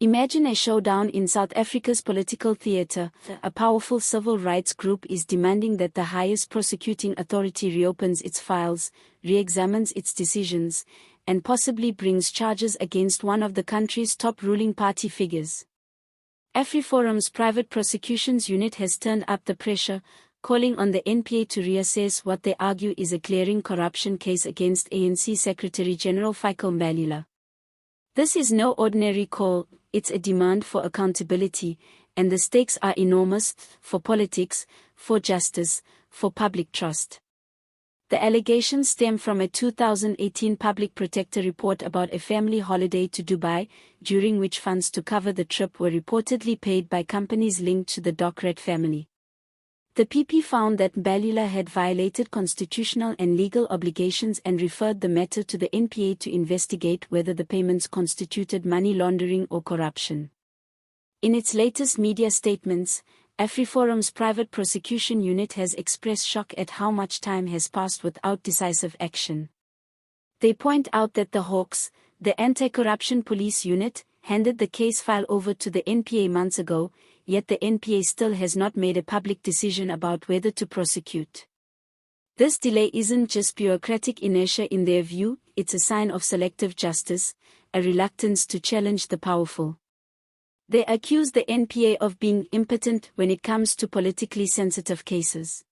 Imagine a showdown in South Africa's political theatre. A powerful civil rights group is demanding that the highest prosecuting authority reopens its files, re-examines its decisions, and possibly brings charges against one of the country's top ruling party figures. AfriForum's private prosecutions unit has turned up the pressure, calling on the NPA to reassess what they argue is a glaring corruption case against ANC Secretary-General Fikile Mbalula. This is no ordinary call, it's a demand for accountability, and the stakes are enormous, for politics, for justice, for public trust. The allegations stem from a 2018 Public Protector report about a family holiday to Dubai, during which funds to cover the trip were reportedly paid by companies linked to the Docrat family. The PP found that Mbalula had violated constitutional and legal obligations and referred the matter to the NPA to investigate whether the payments constituted money laundering or corruption. In its latest media statements, AfriForum's private prosecution unit has expressed shock at how much time has passed without decisive action. They point out that the Hawks, the anti-corruption police unit, handed the case file over to the NPA months ago, yet the NPA still has not made a public decision about whether to prosecute. This delay isn't just bureaucratic inertia in their view, it's a sign of selective justice, a reluctance to challenge the powerful. They accuse the NPA of being impotent when it comes to politically sensitive cases.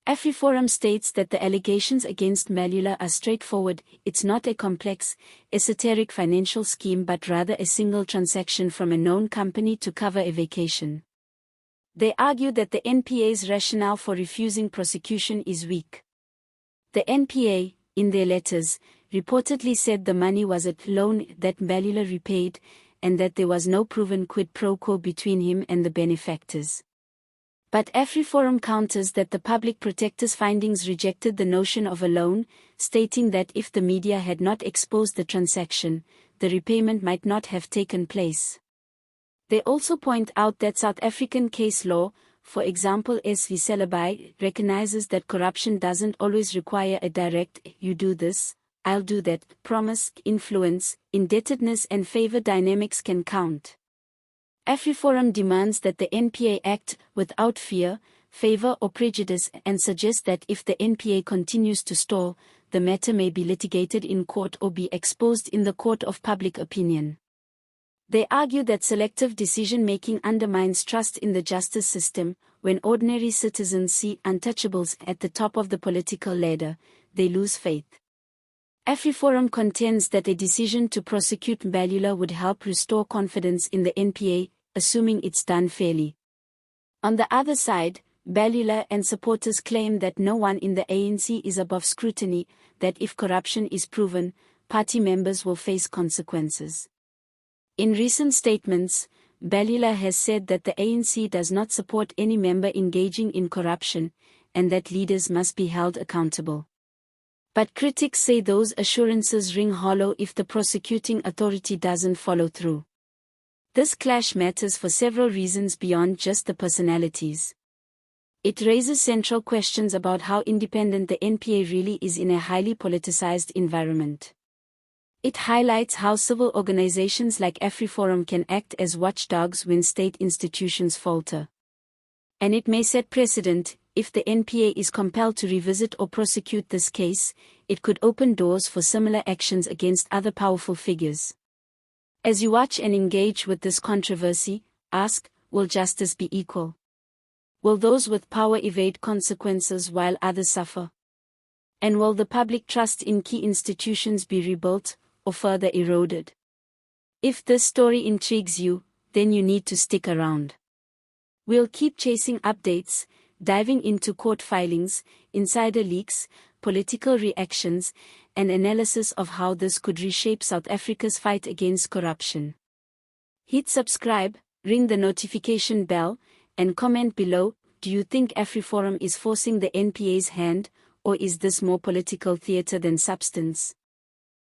AfriForum states that the allegations against Mbalula are straightforward. It's not a complex, esoteric financial scheme but rather a single transaction from a known company to cover a vacation. They argue that the NPA's rationale for refusing prosecution is weak. The NPA, in their letters, reportedly said the money was a loan that Mbalula repaid, and that there was no proven quid pro quo between him and the benefactors. But AfriForum counters that the public protector's findings rejected the notion of a loan, stating that if the media had not exposed the transaction, the repayment might not have taken place. They also point out that South African case law, for example reassess, recognizes that corruption doesn't always require a direct "you do this, I'll do that" promise. Influence, indebtedness and favor dynamics can count. AfriForum demands that the NPA act without fear, favor or prejudice and suggests that if the NPA continues to stall, the matter may be litigated in court or be exposed in the court of public opinion. They argue that selective decision-making undermines trust in the justice system. When ordinary citizens see untouchables at the top of the political ladder, they lose faith. AfriForum contends that a decision to prosecute Mbalula would help restore confidence in the NPA, assuming it's done fairly. On the other side, Mbalula and supporters claim that no one in the ANC is above scrutiny, that if corruption is proven, party members will face consequences. In recent statements, Mbalula has said that the ANC does not support any member engaging in corruption, and that leaders must be held accountable. But critics say those assurances ring hollow if the prosecuting authority doesn't follow through. This clash matters for several reasons beyond just the personalities. It raises central questions about how independent the NPA really is in a highly politicized environment. It highlights how civil organizations like AfriForum can act as watchdogs when state institutions falter. And it may set precedent. If the NPA is compelled to revisit or prosecute this case, it could open doors for similar actions against other powerful figures. As you watch and engage with this controversy, ask, will justice be equal? Will those with power evade consequences while others suffer? And will the public trust in key institutions be rebuilt, or further eroded? If this story intrigues you, then you need to stick around. We'll keep chasing updates, diving into court filings, insider leaks, political reactions, and analysis of how this could reshape South Africa's fight against corruption. Hit subscribe, ring the notification bell, and comment below. Do you think AfriForum is forcing the NPA's hand, or is this more political theater than substance?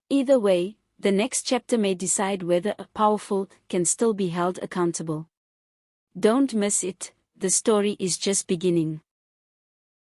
Either way, the next chapter may decide whether a powerful can still be held accountable. Don't miss it. The story is just beginning.